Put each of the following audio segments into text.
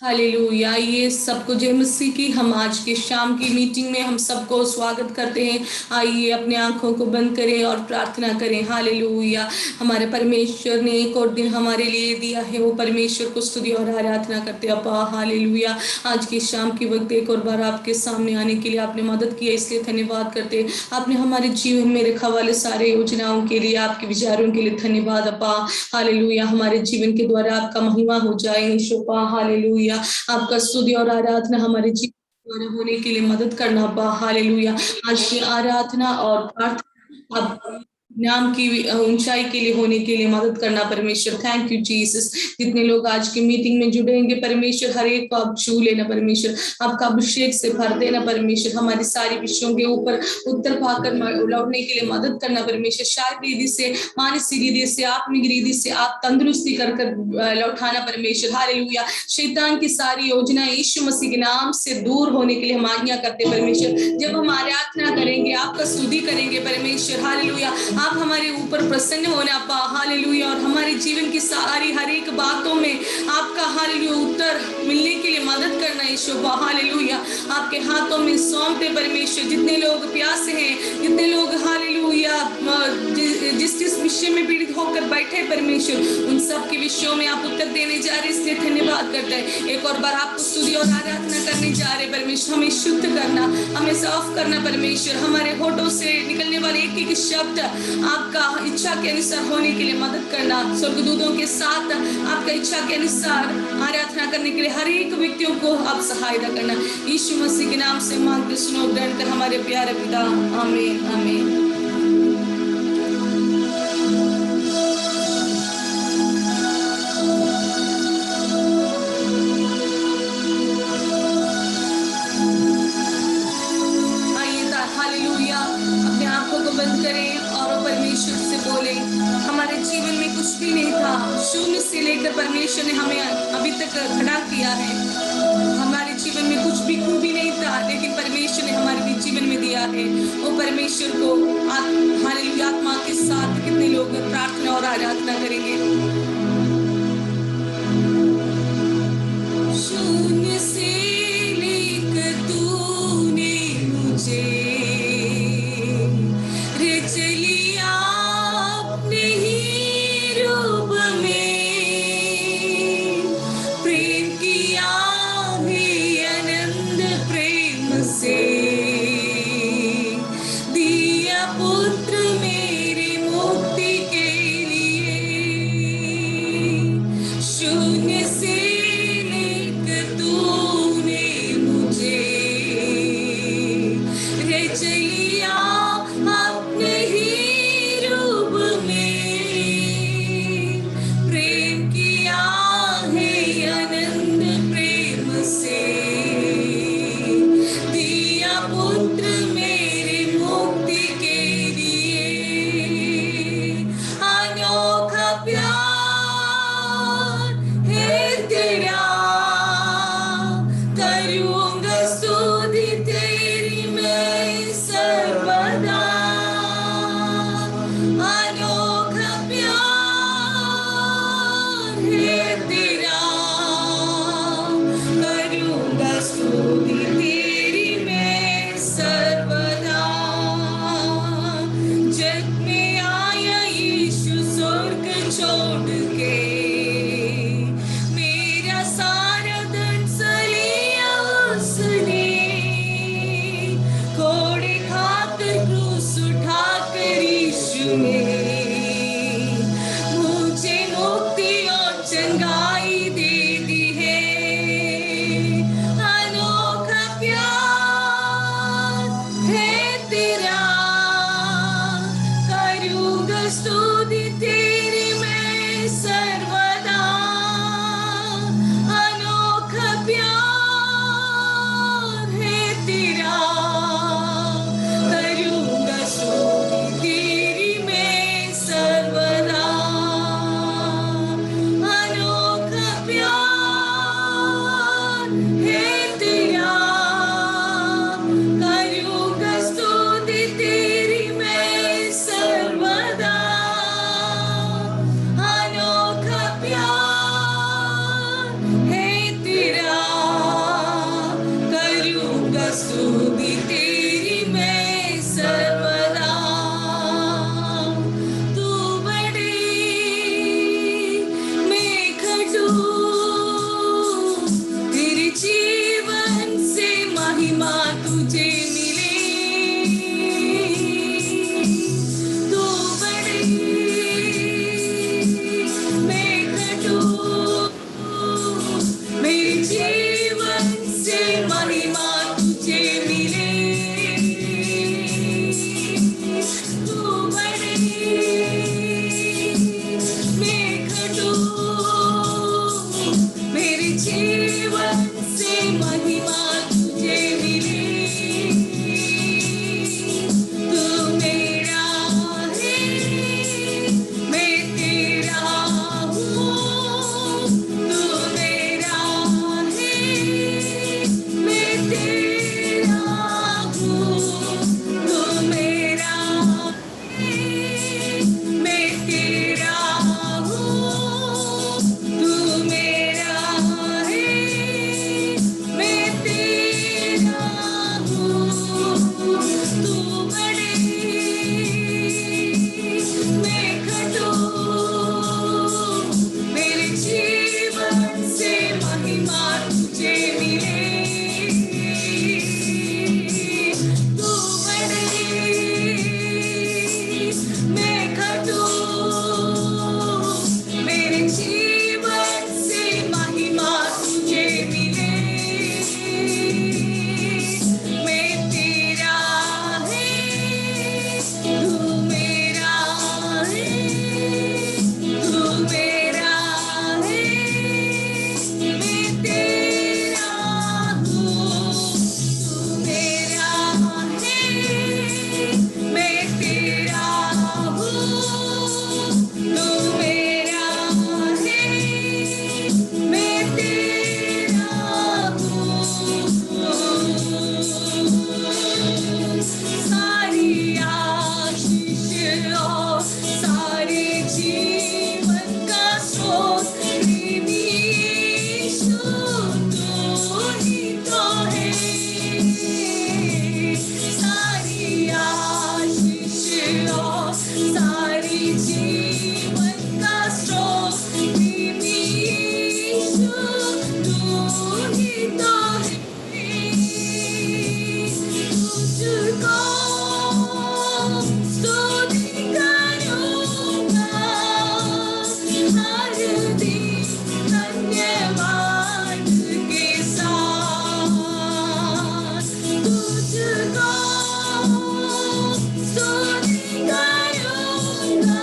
Hallelujah. ये सबको जय मसीह की। हम आज के शाम की मीटिंग में हम सबको स्वागत करते हैं। आइए अपने आंखों को बंद करें और प्रार्थना करें। हालेलुया। हमारे परमेश्वर ने एक और दिन हमारे लिए दिया है, वो परमेश्वर को स्तुति और आराधना करते अपा। हालेलुया। आज के शाम की वक्त एक और बार आपके सामने आने के लिए आपने मदद किया, इसलिए धन्यवाद करते हैं। आपने हमारे जीवन में रखा वाले सारे योजनाओं के लिए, आपके विचारों के लिए धन्यवाद अपा। हालेलुया। हमारे जीवन के द्वारा आपका महिमा हो जाए यीशुपा। हालेलुया। आपका स्तुति और आराधना हमारे जीवन द्वारा होने के लिए मदद करना अब्बा। हालेलुया। आज की आराधना और प्रार्थना आप नाम की ऊंचाई के लिए होने के लिए मदद करना परमेश्वर। Thank you Jesus. जितने लोग आज की मीटिंग में जुड़ेंगे परमेश्वर, हर एक को आप छू लेना परमेश्वर, आपका अभिषेक से भर देना परमेश्वर। हमारी सारी विषयों के ऊपर उत्तर पाकर लौटने के लिए मदद करना परमेश्वर। शारीरिक रीति से, मानसिक रीति से, आत्मिक रीति से आप तंदुरुस्ती कर लौटाना परमेश्वर। हालेलुया। शैतान की सारी योजना यीशु मसीह के नाम से दूर होने के लिए हम आज्ञा करते परमेश्वर। जब हम आराधना करेंगे, आपका स्तुति करेंगे परमेश्वर। हालेलुया। आप हमारे ऊपर प्रसन्न होना पा। हालेलुया। और हमारे जीवन की सारी हर एक बातों में आपका हालेलुया उत्तर मिलने के लिए मदद करना यीशु। हालेलुया। आपके हाथों में सौंपते परमेश्वर। जितने लोग प्यासे हैं, जितने लोग हालेलुया जिस जिस विषय में पीड़ित होकर बैठे परमेश्वर, उन सब के विषयों में आप उत्तर देने जा रहे, इसलिए धन्यवाद करते हैं। एक और बार आपको स्तुति और आराधना करने जा रहे परमेश्वर। हमें शुद्ध करना, हमें साफ करना परमेश्वर। हमारे होठों से निकलने वाले एक एक शब्द आपका इच्छा के अनुसार होने के लिए मदद करना। स्वर्गदूतों के साथ आपका इच्छा के अनुसार आराधना करने के लिए हर एक व्यक्तियों को आप सहायता करना। यीशु मसीह के नाम से मांगते सुनो ग्रहण कर हमारे प्यारे पिता। आमीन आमीन। हमारे जीवन में कुछ भी नहीं था, शून्य से लेकर परमेश्वर ने हमें अभी तक खड़ा किया है। हमारे जीवन में कुछ भी खूबी नहीं था, लेकिन परमेश्वर ने हमारे जीवन में दिया है। वो परमेश्वर को हमारे आत्मा के साथ कितने लोग प्रार्थना और आराधना करेंगे। शून्य से लेकर तूने मुझे जीवन से महिमा तुझे मिले। तू मेरा है, मैं तेरा हूँ। तू मेरा है, मैं तेरा हूँ। तू मेरा है, मैं तेरा हूँ। तू मेरा है, मैं तेरा हूँ। तू बड़े, मैं घटू, मेरे जीवन से महिमा तुझे मिले। तू बड़े, मैं घटू, मेरे जीवन से महिमा तुझे मिले। मैं तेरा है, तू मेरा है। तू मेरा है, मैं तेरा हूँ। तू मेरा है, मैं तेरा हूँ। तू मेरा है, मैं तेरा हूँ। सारी आशीष और सारे जीवन का स्रोत प्रेमी यीशु तू ही तो है। सारी आशीष और सारी जीवन का स्रोत प्रेमी यीशु तू ही तो है। तुझको स्तुति करूँगा हर दिन धन्यवाद के साथ। तुझको स्तुति करूँगा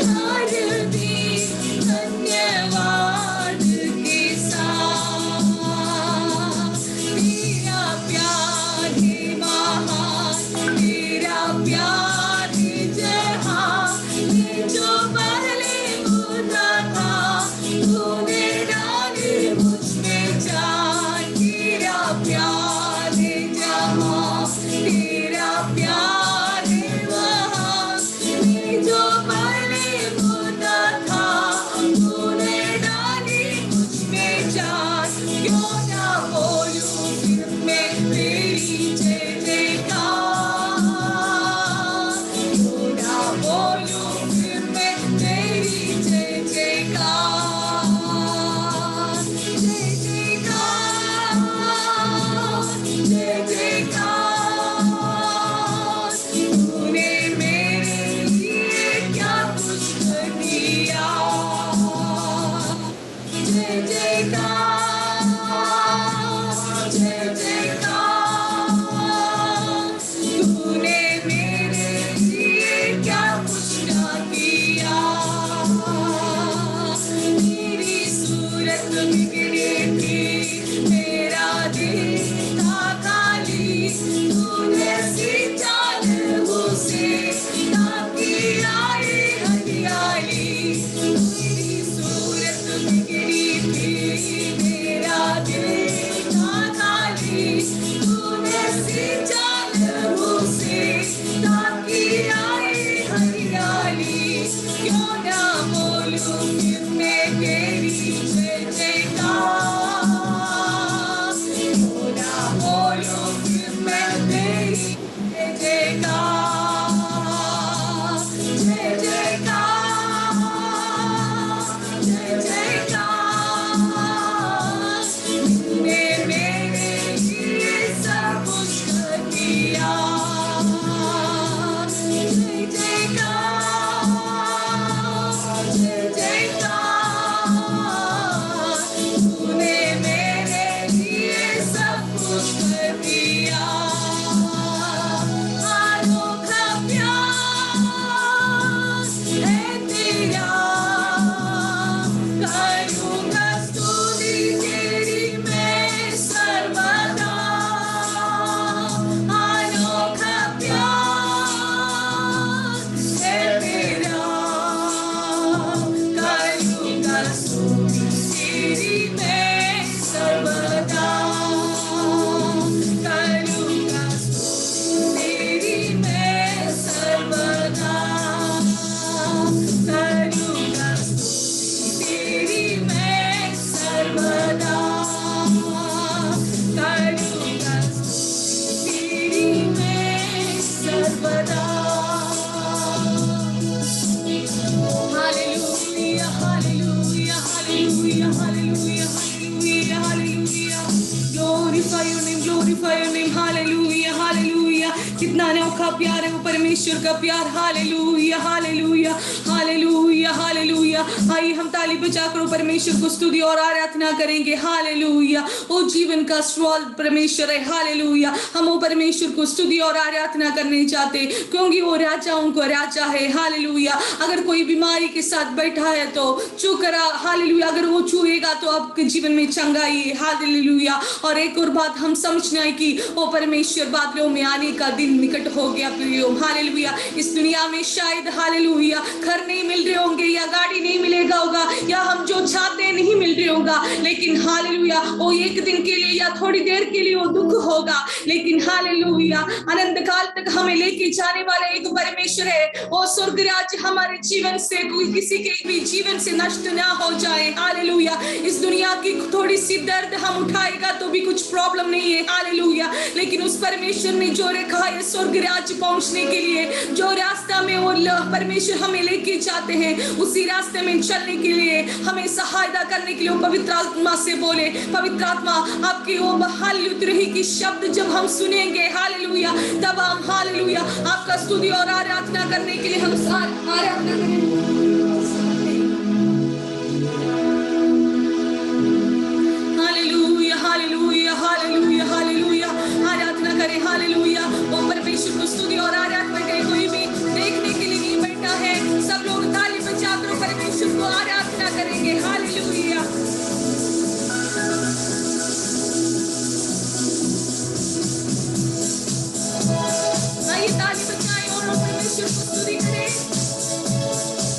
हर दिन धन्यवाद के साथ। तेरा प्यार है महान, तेरा प्यार है जहाँ, ये जो पहले होता था तूने डाली मुझ में जान। तेरा प्यार है जहाँ, तेरा प्यार है वहाँ, ये जो पहले होता था तूने डाली मुझ में जान। क्यों ना बोलूं फिर मैं तेरी जय जयकार। क्यों ना बोलूं फिर मैं तेरी जय जयकार। जय जयकार, जय जयकार। तूने मेरे लिए क्या कुछ कर दिया। जय जयकार, जय जयकार। तूने मेरे लिए क्या कुछ ना किया। तेरी सूरत बिगड़ी थी, मेरा दिल था खाली। तूने सींचा लहू से ताकि आए हरियाली। तेरी सूरत बिगड़ी थी, मेरा दिल था खाली। तूने सींचा लहू से ताकि आए हरियाली। क्यों ना बोलूं फिर मैं तेरी जय जयकार। अनोखा प्यार है वो परमेश्वर का प्यार। Hallelujah hallelujah hallelujah hallelujah. आइए हम ताली बजाकर परमेश्वर को स्तुति और आराधना करेंगे। हालेलुया। वो जीवन का स्रोत परमेश्वर है। हालेलुया। हम वो परमेश्वर को स्तुति और आराधना करने चाहते क्योंकि वो राजाओं को राजा है। हालेलुया। अगर कोई बीमारी के साथ बैठा है तो छू करा। हालेलुया। अगर वो छुएगा तो आपके जीवन में चंगाई है। हालेलुया। और एक और बात हम समझना है कि वो परमेश्वर बादलों में आने का दिन निकट हो गया प्रियो। हालेलुया। इस दुनिया में शायद हालेलुया घर नहीं मिल रहे होंगे या गाड़ी नहीं मिलेगा होगा या हम जो चाहते हैं नहीं मिल रहे होगा, लेकिन हालेलुया वो एक दिन के लिए या थोड़ी देर के लिए वो दुख होगा, लेकिन हालेलुया अनंत काल तक हमें लेके जाने वाला एक परमेश्वर है। वो स्वर्ग राज्य हमारे जीवन से कोई किसी के भी जीवन से नष्ट ना हो जाए। हालेलुया। इस दुनिया की थोड़ी सी दर्द हम उठाएगा तो भी कुछ प्रॉब्लम नहीं है। हालेलुया। लेकिन उस परमेश्वर ने जो रखा है स्वर्ग राज्य पहुंचने के लिए, जो रास्ता में वो परमेश्वर हमें लेके जाते हैं, उसी रास्ते में चलने के लिए हमें सहायता करने के लिए वो पवित्र आत्मा से बोले, पवित्र आत्मा आपकी वो हालेलुया की शब्द जब हम सुनेंगे हालेलुया, तब हम हालेलुया आपका स्तुति और आराधना करने के लिए हम आराधना करेंगे। Hallelujah hallelujah hallelujah hallelujah. आराधना करें। हालेलुया। वो परमेश्वर को स्तुति और आराधना करें। कोई भी देखने के लिए नहीं बैठा है, सब लोग ताली बजाकर परमेश्वर को आराधना करेंगे। हालेलुया। आइए ताली बजाएं और परमेश्वर को स्तुति करें।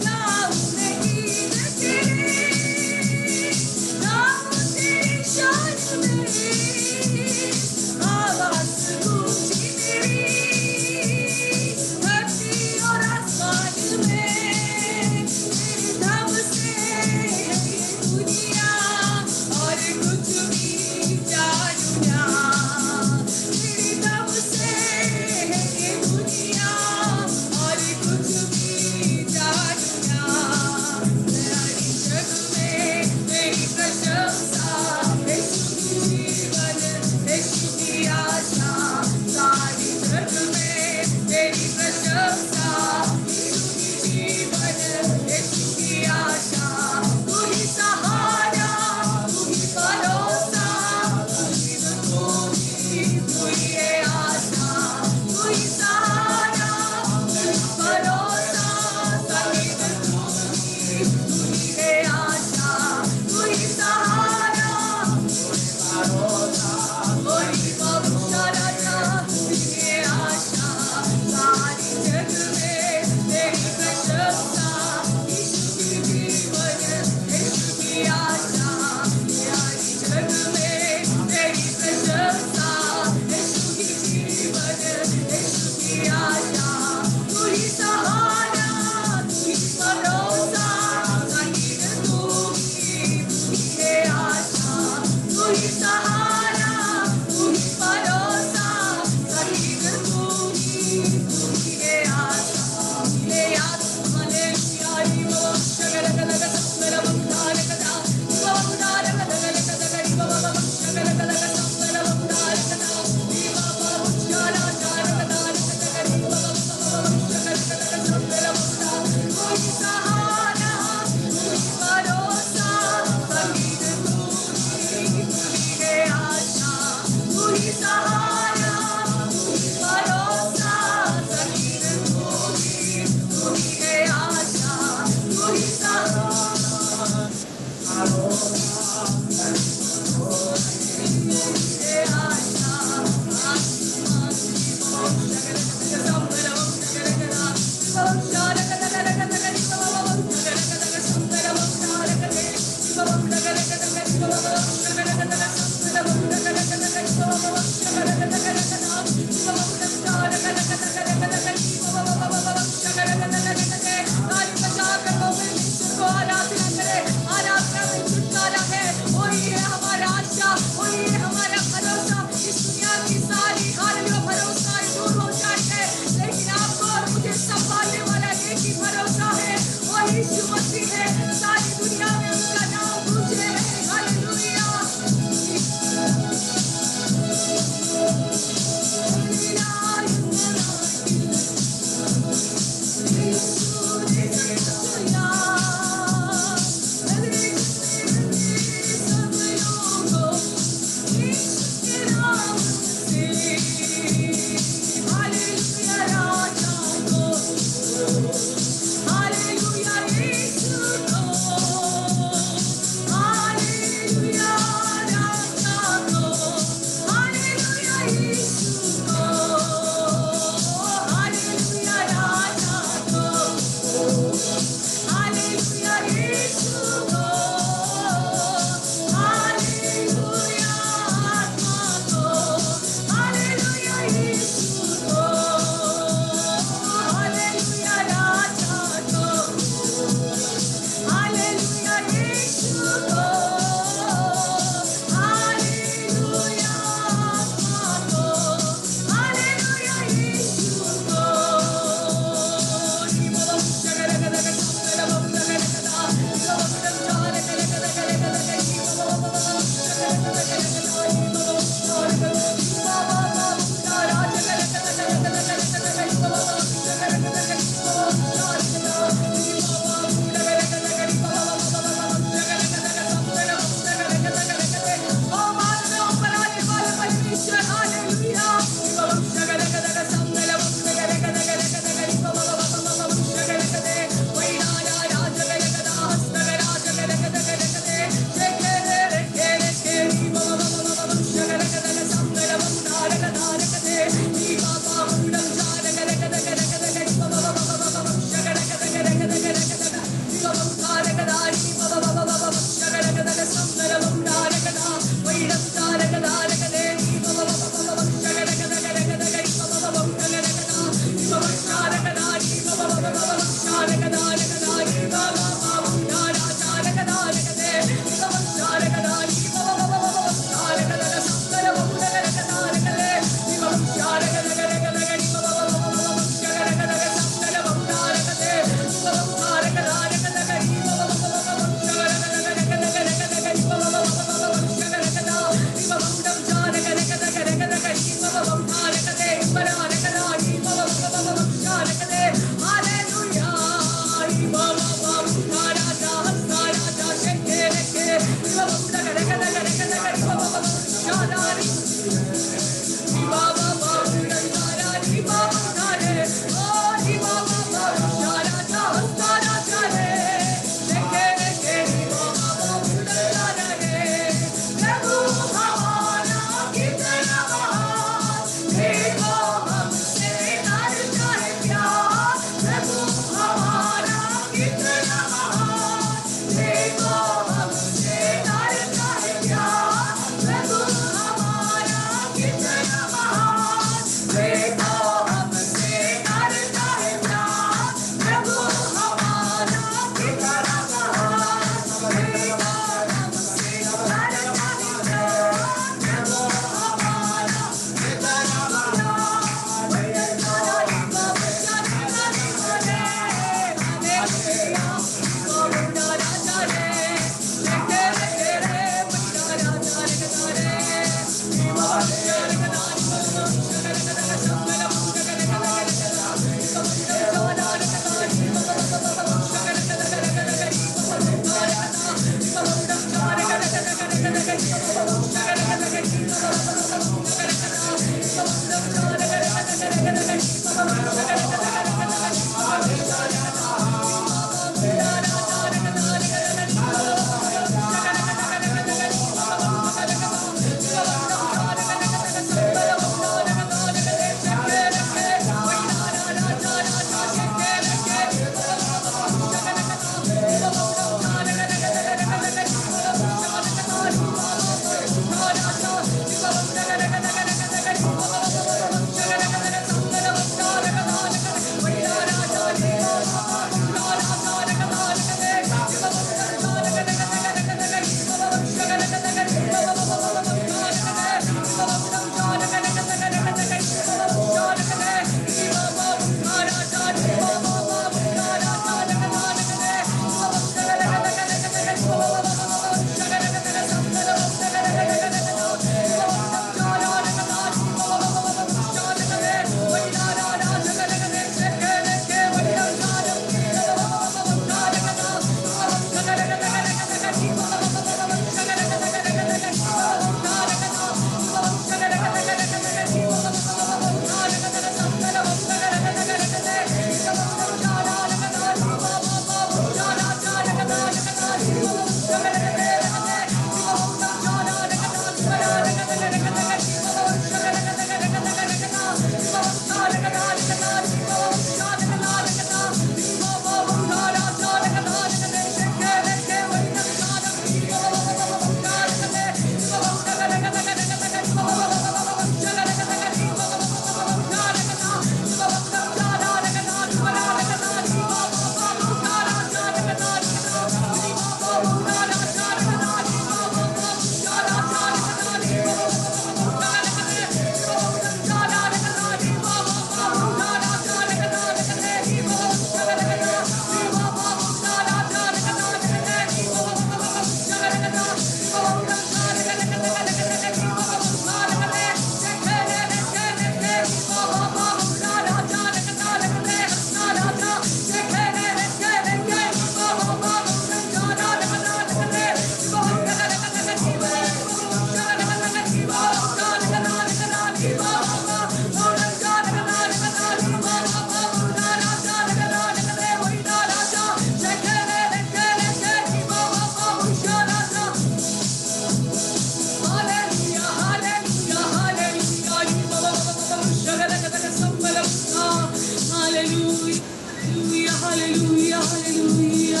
Hallelujah hallelujah.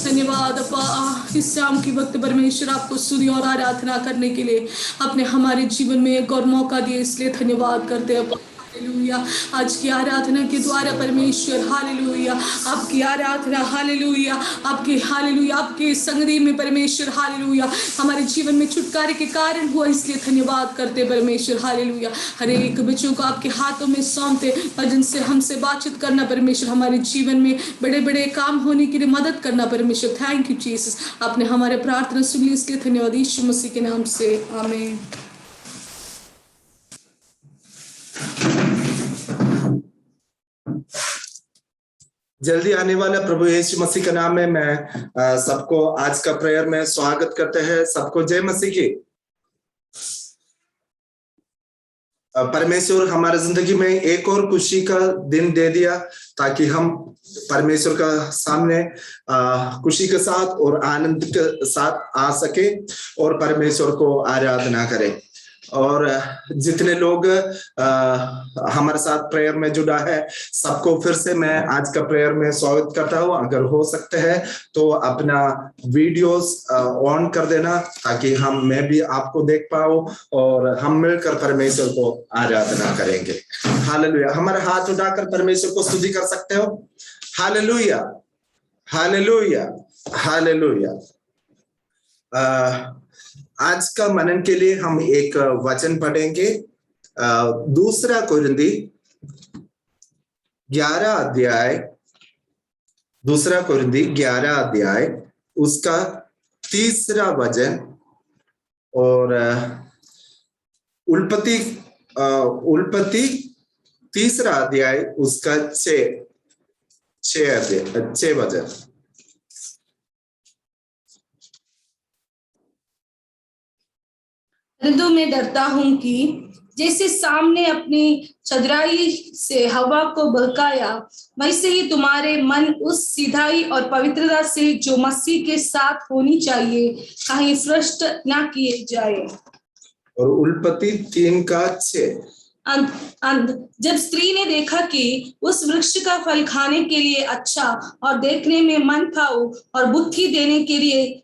धन्यवाद अप्पा, इस शाम की वक्त परमेश्वर आपको स्तुति और आराधना करने के लिए आपने हमारे जीवन में एक और मौका दिया, इसलिए धन्यवाद करते हैं अप्पा। हालेलुया। आज की आराधना के द्वारा परमेश्वर हालेलुया, आपकी आराधना हालेलुया, आपके हालेलुया, आपके संगति में परमेश्वर हालेलुया हमारे जीवन में छुटकारे के कारण हुआ, इसलिए धन्यवाद करते परमेश्वर हालेलुया। हर एक बच्चों को आपके हाथों में सौंपते और जिनसे हमसे बातचीत करना परमेश्वर, हमारे जीवन में बड़े बड़े काम होने के लिए मदद करना परमेश्वर। थैंक यू जीसस, आपने हमारे प्रार्थना सुन ली, इसलिए धन्यवाद यीशु मसीह के नाम से, आमीन। जल्दी आने वाला प्रभु यीशु मसीह के नाम में मैं सबको आज का प्रेयर में स्वागत करते हैं। सबको जय मसीह की। परमेश्वर हमारे जिंदगी में एक और खुशी का दिन दे दिया ताकि हम परमेश्वर का सामने खुशी के साथ और आनंद के साथ आ सके और परमेश्वर को आराधना करें। और जितने लोग हमारे साथ प्रेयर में जुड़ा है, सबको फिर से मैं आज का प्रेयर में स्वागत करता हूँ। अगर हो सकते हैं तो अपना वीडियोस ऑन कर देना ताकि मैं भी आपको देख पाऊँ और हम मिलकर परमेश्वर को आराधना करेंगे। हालेलुया। हमारे हाथ उठाकर परमेश्वर को स्तुति कर सकते हो। Hallelujah hallelujah hallelujah. आज का मनन के लिए हम एक वचन पढ़ेंगे। दूसरा कुरिन्थी 11 अध्याय, दूसरा कुरिन्थी 11 अध्याय उसका 3रा वचन और उल्पत्ति 3रा अध्याय उसका 6 वचन। परंतु मैं डरता हूं कि जैसे सामने अपनी चतुराई से हवा को बहकाया, वैसे ही तुम्हारे मन उस सीधाई और पवित्रता से जो मसीह के साथ होनी चाहिए कहीं भ्रष्ट ना किए जाए। और उल्पत्ति 3:6। जब स्त्री ने देखा कि उस वृक्ष का फल खाने के लिए अच्छा और देखने में मन भाऊ और बुद्धि देने के लिए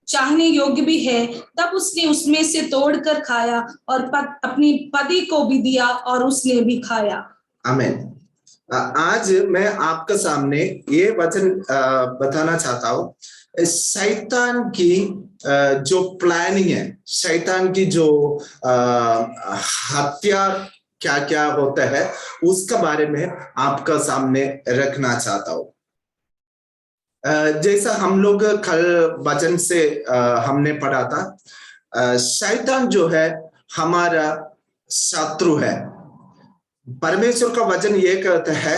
चाहने योग्य भी है, तब उसने उसमें से तोड़कर खाया और अपनी पति को भी दिया और उसने भी खाया। आमीन। आज मैं आपके सामने ये वचन बताना चाहता हूँ। शैतान की जो प्लानिंग है, शैतान की जो हथियार क्या क्या होता है, उसका बारे में आपका सामने रखना चाहता हूँ। जैसा हम लोग कल वचन से हमने पढ़ा था, शैतान जो है हमारा शत्रु है। परमेश्वर का वचन ये कहता है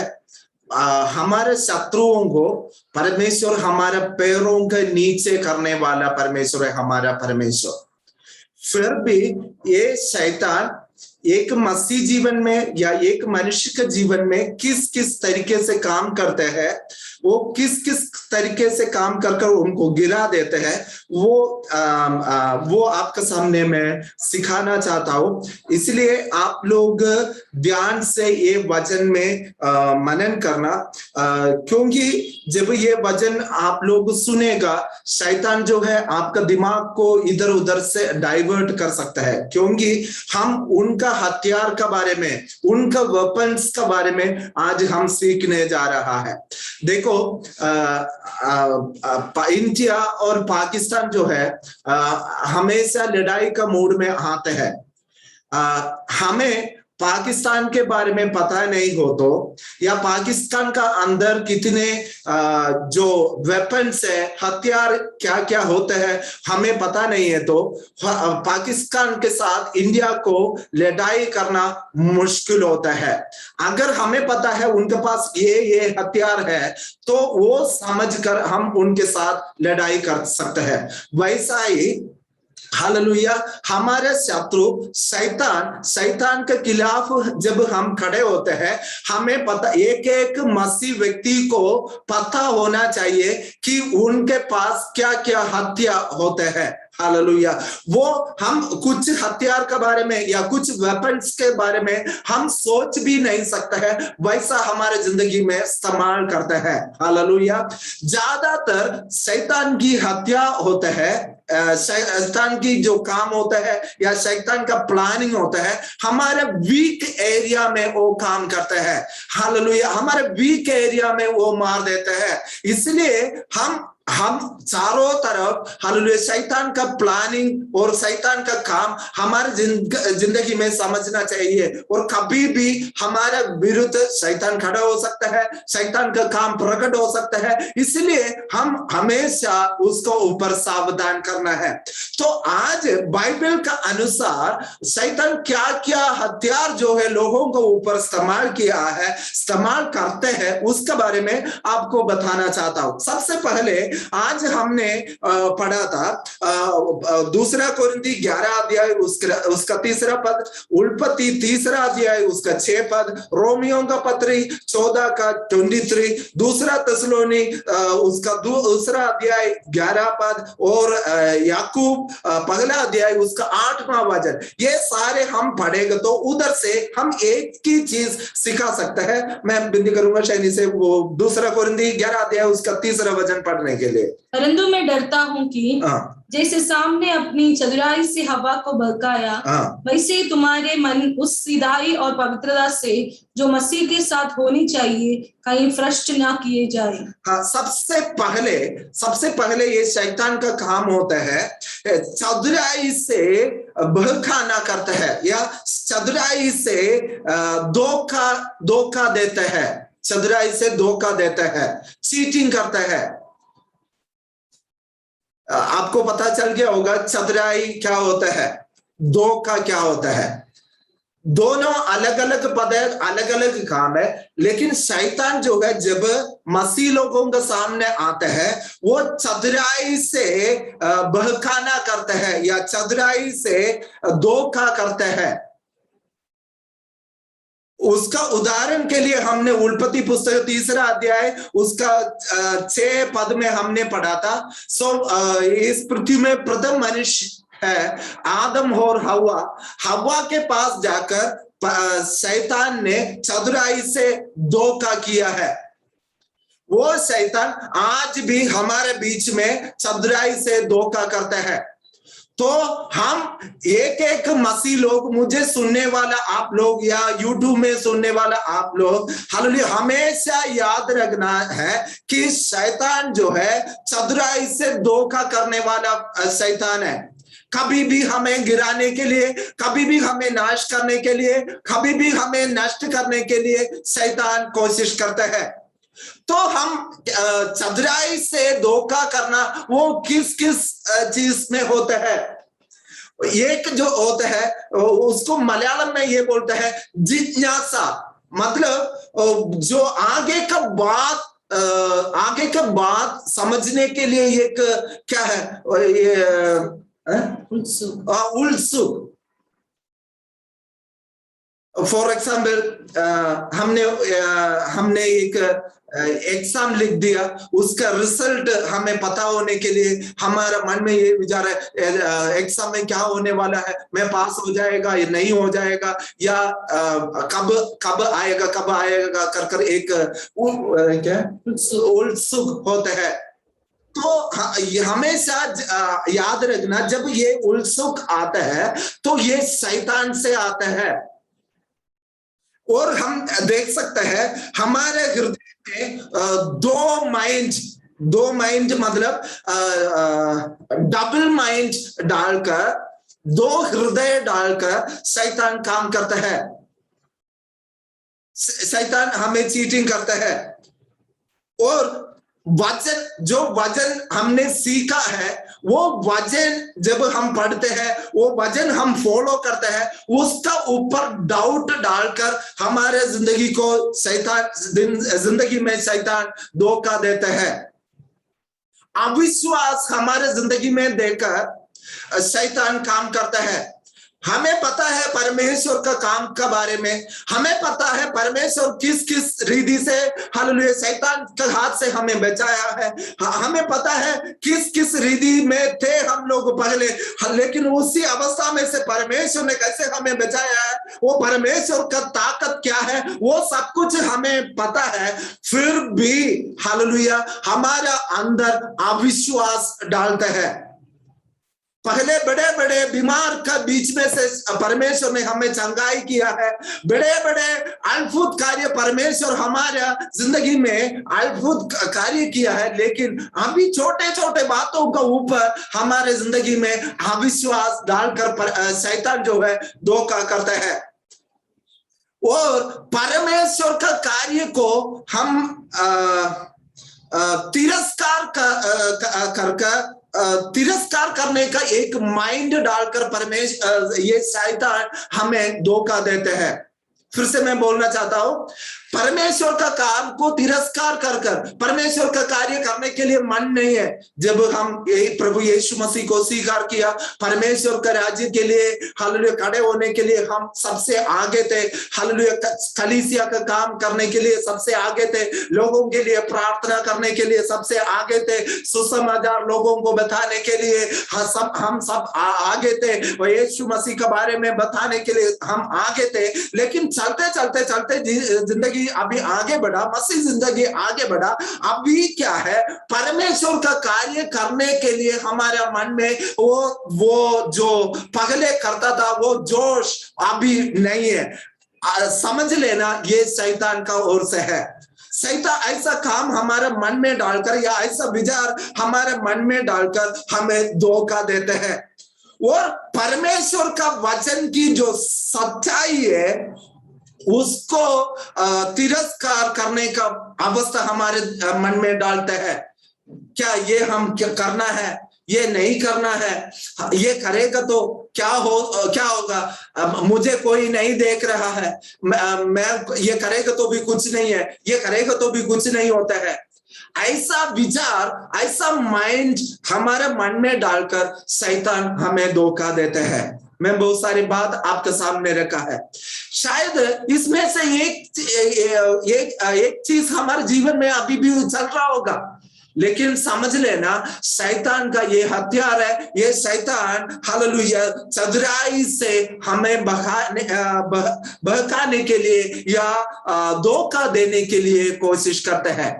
हमारे शत्रुओं को परमेश्वर हमारे पैरों के नीचे करने वाला परमेश्वर है, हमारा परमेश्वर। फिर भी ये शैतान एक मसीह जीवन में या एक मनुष्य के जीवन में किस किस तरीके से काम करते हैं, वो किस किस तरीके से काम कर उनको गिरा देते हैं, वो आपके सामने मैं सिखाना चाहता हूँ। इसलिए आप लोग ध्यान से ये वचन में मनन करना, क्योंकि जब ये वचन आप लोग सुनेगा, शैतान जो है आपका दिमाग को इधर उधर से डाइवर्ट कर सकता है, क्योंकि हम उनका हथियार के बारे में, उनका वेपन्स के बारे में आज हम सीखने जा रहा है। देखो, इंडिया और पाकिस्तान जो है हमेशा लड़ाई का मूड में आते हैं। हमें पाकिस्तान के बारे में पता नहीं हो तो, या पाकिस्तान का अंदर कितने जो वेपन्स है, हथियार क्या क्या होते हैं, हमें पता नहीं है तो पाकिस्तान के साथ इंडिया को लड़ाई करना मुश्किल होता है। अगर हमें पता है उनके पास ये हथियार है तो वो समझकर हम उनके साथ लड़ाई कर सकते हैं। वैसा ही हालेलुया। हमारे शत्रु शैतान के खिलाफ जब हम खड़े होते हैं, हमें पता, एक एक मसीह व्यक्ति को पता होना चाहिए कि उनके पास क्या क्या हथियार होते हैं। हालेलुया। वो हम कुछ हथियार के बारे में या कुछ वेपन्स के बारे में हम सोच भी नहीं सकते हैं, वैसा हमारे जिंदगी में इस्तेमाल करते हैं। हालेलुया। ज्यादातर शैतान की हत्या होते हैं, शैतान की जो काम होता है या शैतान का प्लानिंग होता है, हमारे वीक एरिया में वो काम करते हैं। हालेलुया। हमारे वीक एरिया में वो मार देते हैं। इसलिए हम चारों तरफ, हालेलुया, शैतान का प्लानिंग और शैतान का काम हमारे जिंदगी में समझना चाहिए। और कभी भी हमारे विरुद्ध शैतान खड़ा हो सकता है, शैतान का काम प्रकट हो सकता है, इसलिए हम हमेशा उसको ऊपर सावधान करना है। तो आज बाइबल का अनुसार शैतान क्या क्या हथियार जो है लोगों को ऊपर इस्तेमाल किया है, इस्तेमाल करते हैं, उसके बारे में आपको बताना चाहता हूं। सबसे पहले आज हमने पढ़ा था दूसरा कोरिन्थी 11 अध्याय उसका 3 पद, उल्पत्ति 3 अध्याय उसका 6 पद, रोमियो का पत्री 14 का 23, दूसरा थिस्सलुनी उसका दूसरा अध्याय 11 पद, और याकूब पहला अध्याय उसका 8वां वचन। ये सारे हम पढ़ेंगे तो उधर से हम एक ही चीज सिखा सकते हैं। मैं विनती करूंगा शैनी से वो दूसरा कोरिन्थी 11 अध्याय उसका 3 वचन पढ़ने के लिए। परंतु मैं डरता हूं कि जैसे सामने अपनी चतुराई से हवा को बहकाया, वैसे ही तुम्हारे मन उस सीधाई और पवित्रता से जो मसीह के साथ होनी चाहिए कहीं भ्रष्ट ना किए जाए। हाँ, सबसे पहले ये शैतान का काम होता है, चतुराई से बहकाना करता है या चतुराई से धोखा देता है, चतुराई से धोखा देता है, चीटिंग करता है। आपको पता चल गया होगा चतुराई क्या होता है, धोखा क्या होता है। दोनों अलग अलग पद है, अलग अलग काम है, लेकिन शैतान जो है जब मसीह लोगों के सामने आता है, वो चतुराई से बहकाना करता है या चतुराई से धोखा करता है। उसका उदाहरण के लिए हमने उल्पत्ति पुस्तक 3 अध्याय उसका 6 पद में हमने पढ़ा था। इस पृथ्वी में प्रथम मनुष्य है आदम और हवा के पास जाकर शैतान ने चतुराई से धोखा किया है। वो शैतान आज भी हमारे बीच में चतुराई से धोखा करता है। तो हम एक मसीह लोग, मुझे सुनने वाला आप लोग या यूट्यूब में सुनने वाला आप लोग, हालेलुया, हमेशा याद रखना है कि शैतान जो है चतुराई से धोखा करने वाला शैतान है। कभी भी हमें गिराने के लिए, कभी भी हमें नाश करने के लिए, कभी भी हमें नष्ट करने के लिए शैतान कोशिश करता है। तो हम चतुराई से धोखा करना वो किस चीज में होता है? एक जो होता है उसको मलयालम में ये बोलते हैं जिज्ञासा, मतलब जो आगे का बात समझने के लिए एक क्या है, ये उत्सुक। फॉर एग्जाम्पल हमने एक एग्जाम लिख दिया, उसका रिजल्ट हमें पता होने के लिए हमारा मन में ये विचार है एग्जाम में क्या होने वाला है, मैं पास हो जाएगा या नहीं हो जाएगा, या कब आएगा कर एक क्या उत्सुक होता है। तो हमेशा याद रखना, जब ये उत्सुक आता है तो ये शैतान से आता है। और हम देख सकते हैं हमारे हृदय में दो माइंड मतलब डबल माइंड डालकर, दो हृदय डालकर शैतान काम करता है। शैतान हमें चीटिंग करता है। और वचन हमने सीखा है, वो वचन जब हम पढ़ते हैं, वो वचन हम फॉलो करते हैं, उसका ऊपर डाउट डालकर हमारे जिंदगी में शैतान धोखा देता है। अविश्वास हमारे जिंदगी में देकर शैतान काम करता है। हमें पता है परमेश्वर का काम के बारे में, हमें पता है परमेश्वर किस किस रीति से हालेलुया शैतान के हाथ से हमें बचाया है। हमें पता है किस किस रीति में थे हम लोग पहले, लेकिन उसी अवस्था में से परमेश्वर ने कैसे हमें बचाया है, वो परमेश्वर का ताकत क्या है, वो सब कुछ हमें पता है। फिर भी हालेलुया हमारा अंदर अविश्वास डालता है। पहले बड़े बड़े बीमार का बीच में से परमेश्वर ने हमें चंगाई किया है, बड़े बड़े अद्भुत कार्य परमेश्वर हमारा जिंदगी में अद्भुत कार्य किया है, लेकिन अभी छोटे छोटे बातों का ऊपर हमारे जिंदगी में अविश्वास डालकर शैतान जो है धोखा करता है। और परमेश्वर का कार्य को हम तिरस्कार करने का एक माइंड डालकर परमेश्वर ये शैतान हमें धोखा देते हैं। फिर से मैं बोलना चाहता हूं, परमेश्वर का काम को तिरस्कार कर कर परमेश्वर का कार्य करने के लिए मन नहीं है। जब हम प्रभु यीशु मसीह को स्वीकार किया, परमेश्वर का राज्य के लिए हालेलुया खड़े होने के लिए हम सबसे आगे थे। हालेलुया कलीसिया का काम करने के लिए सबसे आगे थे, लोगों के लिए प्रार्थना करने के लिए सबसे आगे थे, सुसमाचार लोगों को बताने के लिए हम सब आगे थे, और यीशु मसीह के बारे में बताने के लिए हम आगे थे। लेकिन चलते चलते चलते जिंदगी अभी आगे बढ़ा, मसीह जिंदगी आगे बढ़ा। अभी क्या है, परमेश्वर का कार्य करने के लिए हमारे मन में वो जो पहले करता था वो जोश अभी नहीं है। समझ लेना ये शैतान का ओर से है। शैतान ऐसा काम हमारे मन में डालकर या ऐसा विचार हमारे मन में डालकर हमें धोखा देते हैं। और परमेश्वर का वचन की जो सच्चाई है उसको तिरस्कार करने का अवस्था हमारे मन में डालता है। क्या ये हम क्या करना है, ये नहीं करना है, ये करेगा तो क्या होगा, मुझे कोई नहीं देख रहा है, मैं ये करेगा तो भी कुछ नहीं है, ये करेगा तो भी कुछ नहीं होता है। ऐसा विचार, ऐसा माइंड हमारे मन में डालकर शैतान हमें धोखा देते हैं। मैं बहुत सारी बात आपके सामने रखा है। शायद इसमें से एक चीज हमारे जीवन में अभी भी चल रहा होगा, लेकिन समझ लेना शैतान का ये हथियार है। ये शैतान हालेलुया चतुराई से हमें बहकाने के लिए या धोखा देने के लिए कोशिश करते हैं।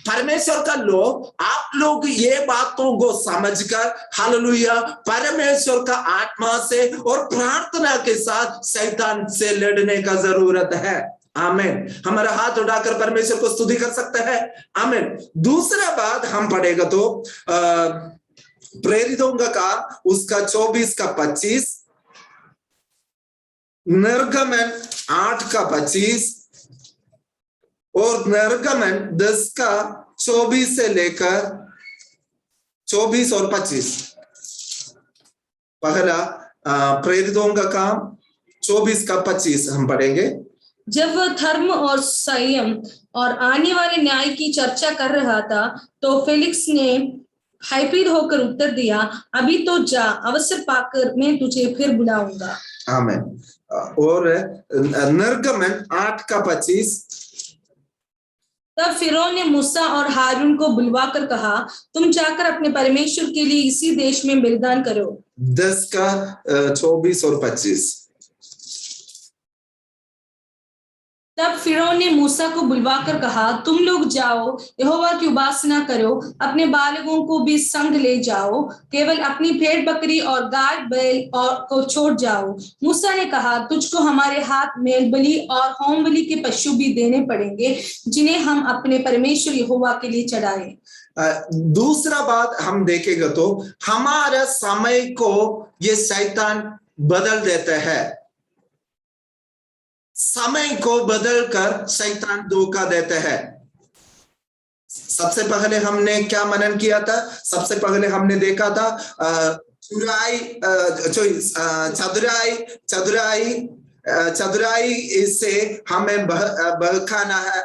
परमेश्वर का लोग, आप लोग ये बातों को समझकर हालेलुया परमेश्वर का आत्मा से और प्रार्थना के साथ शैतान से लड़ने का जरूरत है। आमीन। हमारा हाथ उठाकर परमेश्वर को स्तुति कर सकते हैं। आमीन। दूसरा बात हम पढ़ेगा तो प्रेरितों का काम उसका 24 का 25, निर्गमन 8 का 25 और निर्गमन 10 का 24 से लेकर 24 और 25। पहला प्रेरितों का काम 24 का 25 हम पढ़ेंगे। जब वह धर्म और संयम और आने वाले न्याय की चर्चा कर रहा था तो फेलिक्स ने भयभीत होकर उत्तर दिया, अभी तो जा, अवसर पाकर मैं तुझे फिर बुलाऊंगा। आमीन। और निर्गमन 8 का 25। तब फिरौन ने मूसा और हारून को बुलवाकर कहा, तुम जाकर अपने परमेश्वर के लिए इसी देश में बलिदान करो। 10 का 24 और 25। तब फिरौन ने मूसा को बुलवाकर कहा, तुम लोग जाओ, यहोवा की उपासना करो, अपने बालकों को भी संग ले जाओ, केवल अपनी भेड़ बकरी और गाय बैल और को छोड़ जाओ। मूसा ने कहा, तुझको हमारे हाथ मेल बलि और होम बलि के पशु भी देने पड़ेंगे, जिन्हें हम अपने परमेश्वर यहोवा के लिए चढ़ाएं। दूसरा बात हम देखेगा तो हमारा समय को ये शैतान बदल देता है। समय को बदलकर शैतान धोखा देते हैं। सबसे पहले हमने क्या मनन किया था? सबसे पहले हमने देखा था चतुराई चतुराई से हमें बहकाना है,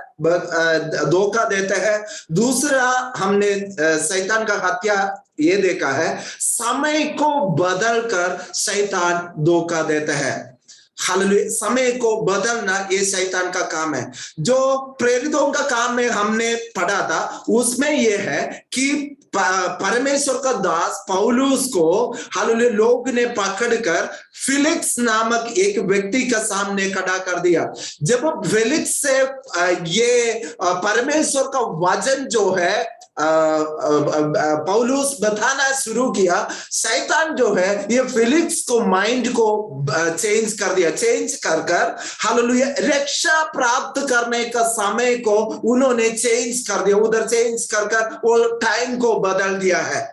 धोखा देते हैं। दूसरा हमने शैतान का हत्या ये देखा है, समय को बदलकर शैतान धोखा देता है। हालेलुया, समय को बदलना ये शैतान का काम है। जो प्रेरितों का काम में हमने पढ़ा था उसमें ये है कि परमेश्वर का दास पौलुस को हालेलुया लोग ने पकड़कर फिलिक्स नामक एक व्यक्ति का सामने खड़ा कर दिया। जब फिलिक्स से ये परमेश्वर का वचन जो है पौलुस बताना शुरू किया, शैतान जो है ये फिलिक्स को माइंड को चेंज कर दिया। चेंज कर कर हालेलुया रक्षा प्राप्त करने का समय को उन्होंने चेंज कर दिया, उधर चेंज कर कर वो टाइम को बदल दिया है।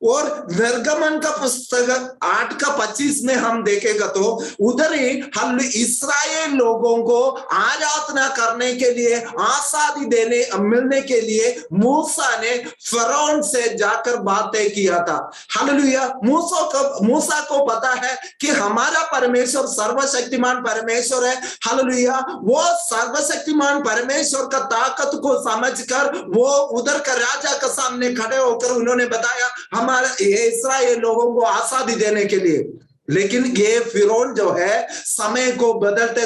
और निर्गमन का पुस्तक 8:25 में हम देखेगा तो उधर ही हम इस्राएल लोगों को आराधना करने के लिए आजादी देने मिलने के लिए मूसा ने फरौन से जाकर बातें किया था। हालेलुया, मूसा को पता है कि हमारा परमेश्वर सर्वशक्तिमान परमेश्वर है। हालेलुया, वो सर्वशक्तिमान परमेश्वर का ताकत को समझकर वो उधर का राजा के सामने खड़े होकर उन्होंने बताया हमारे इस्राएल लोगों को आजादी देने के लिए। लेकिन ये फिरौन जो है समय को बदलते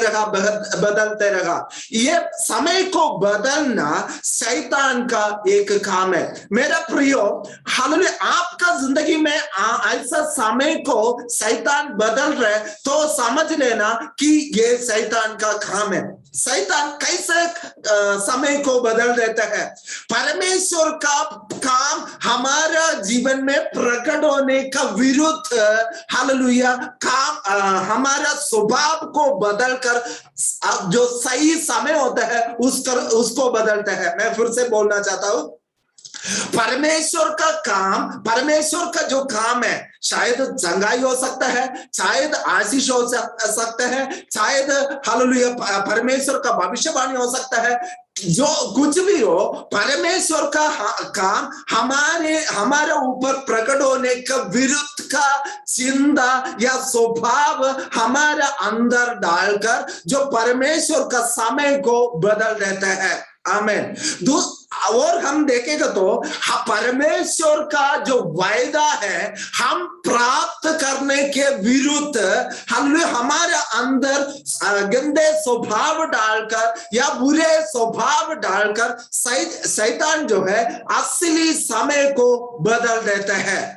रहा। ये समय को बदलना शैतान का एक काम है। मेरा प्रियो, हालेलुया, आपका जिंदगी में ऐसा समय को शैतान बदल रहे तो समझ लेना कि ये शैतान का काम है। शैतान कैसे समय को बदल देता है? परमेश्वर का काम हमारा जीवन में प्रकट होने का विरुद्ध हालेलुया काम हमारा स्वभाव को बदलकर जो सही समय होता है उसको बदलता है। मैं फिर से बोलना चाहता हूं, परमेश्वर का काम, परमेश्वर का जो काम है, शायद चंगाई हो सकता है, शायद आशीष हो सकता है, शायद हालेलुया परमेश्वर का भविष्यवाणी हो सकता है। जो कुछ भी हो, परमेश्वर का काम हमारे ऊपर प्रकट होने का विरुद्ध का चिंता या स्वभाव हमारा अंदर डालकर जो परमेश्वर का समय को बदल देता है। आमीन। और हम देखेगा तो परमेश्वर का जो वायदा है हम प्राप्त करने के विरुद्ध हमारे अंदर गंदे स्वभाव डालकर या बुरे स्वभाव डालकर शैतान जो है असली समय को बदल देता है।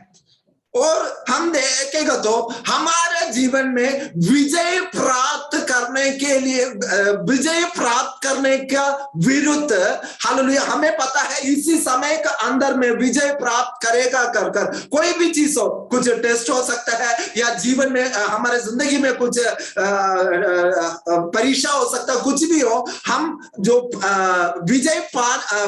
और हम देखेगा तो हमारे जीवन में विजय प्राप्त करने के लिए, विजय प्राप्त करने का विरुद्ध हालेलुया हमें पता है इसी समय का अंदर में विजय प्राप्त करेगा कर कोई भी चीज हो, कुछ टेस्ट हो सकता है या जीवन में हमारे जिंदगी में कुछ परीक्षा हो सकता है, कुछ भी हो, हम जो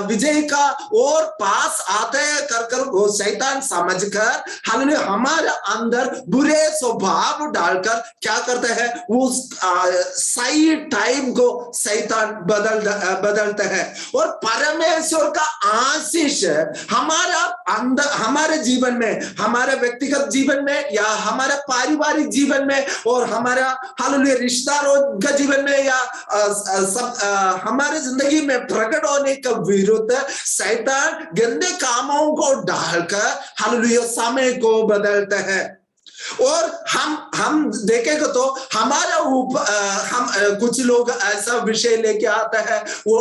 विजय का और पास आते कर वो शैतान समझकर हालेलुया हमारे अंदर बुरे स्वभाव डालकर क्या करता है, उस सही टाइम को शैतान बदलता है। और परमेश्वर का आशीष हमारा अंदर, हमारे जीवन में, हमारे व्यक्तिगत जीवन में या हमारे पारिवारिक जीवन में और हमारा हालेलुया रिश्तेदारों का जीवन में या हमारे जिंदगी में प्रकट होने का विरुद्ध शैतान गंदे कामों को डालकर हालेलुया समय को बदलता है। और हम देखेंगे तो हमारा ऊपर हम कुछ लोग ऐसा विषय लेके आता है, वो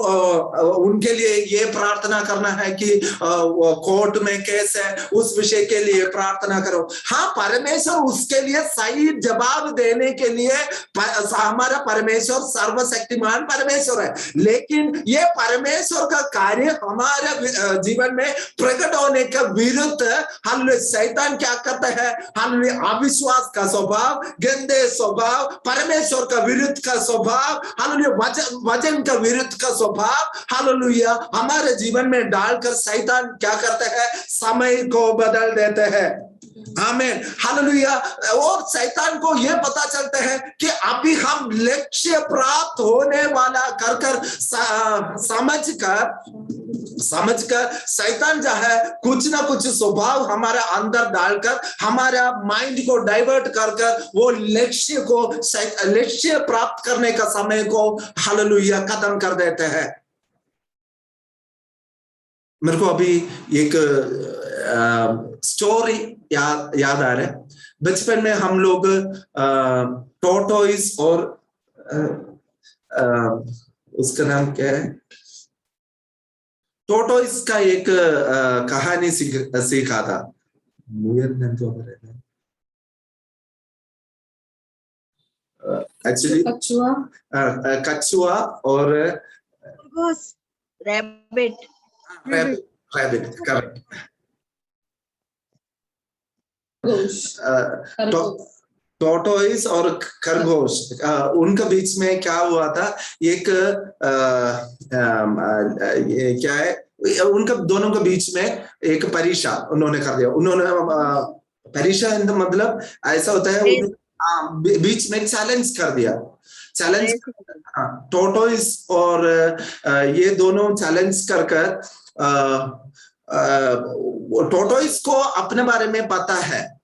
उनके लिए ये प्रार्थना करना है कि कोर्ट में केस है, उस विषय के लिए प्रार्थना करो। हाँ, परमेश्वर उसके लिए सही जवाब देने के लिए हमारा परमेश्वर सर्वशक्तिमान परमेश्वर है, लेकिन ये परमेश्वर का कार्य हमारे जीवन में प्रकट होने के विरुद्ध हम शैतान क्या करता है, हम अविश्वास का स्वभाव, गंदे स्वभाव, परमेश्वर का विरुद्ध का स्वभाव, हालेलुया वचन का विरुद्ध का स्वभाव हालेलुया हमारे जीवन में डालकर शैतान क्या करता है, समय को बदल देते हैं। आमीन, हालेलुया। और शैतान को यह पता चलता है कि अभी हम लक्ष्य प्राप्त होने वाला कर समझकर शैतान जो है कुछ ना कुछ स्वभाव हमारा अंदर डालकर हमारा माइंड को डाइवर्ट कर वो लक्ष्य प्राप्त करने का समय को हालेलुया खत्म कर देते हैं। मेरे को अभी एक स्टोरी याद आ रहा है। बचपन में हम लोग टोटोइस और उसका नाम क्या है, टोटोइस का एक कहानी सीखा था। एक्चुअली कछुआ और रैबिट करेक्ट। टोटोइस और खरगोश, उनके बीच में क्या हुआ था, एक ये क्या है, उनका दोनों के बीच में एक परीक्षा उन्होंने कर दिया। उन्होंने परीक्षा मतलब ऐसा होता है, बीच में चैलेंज कर दिया। चैलेंज टोटोइस और ये दोनों चैलेंज कर टोटोइस को अपने बारे में पता है,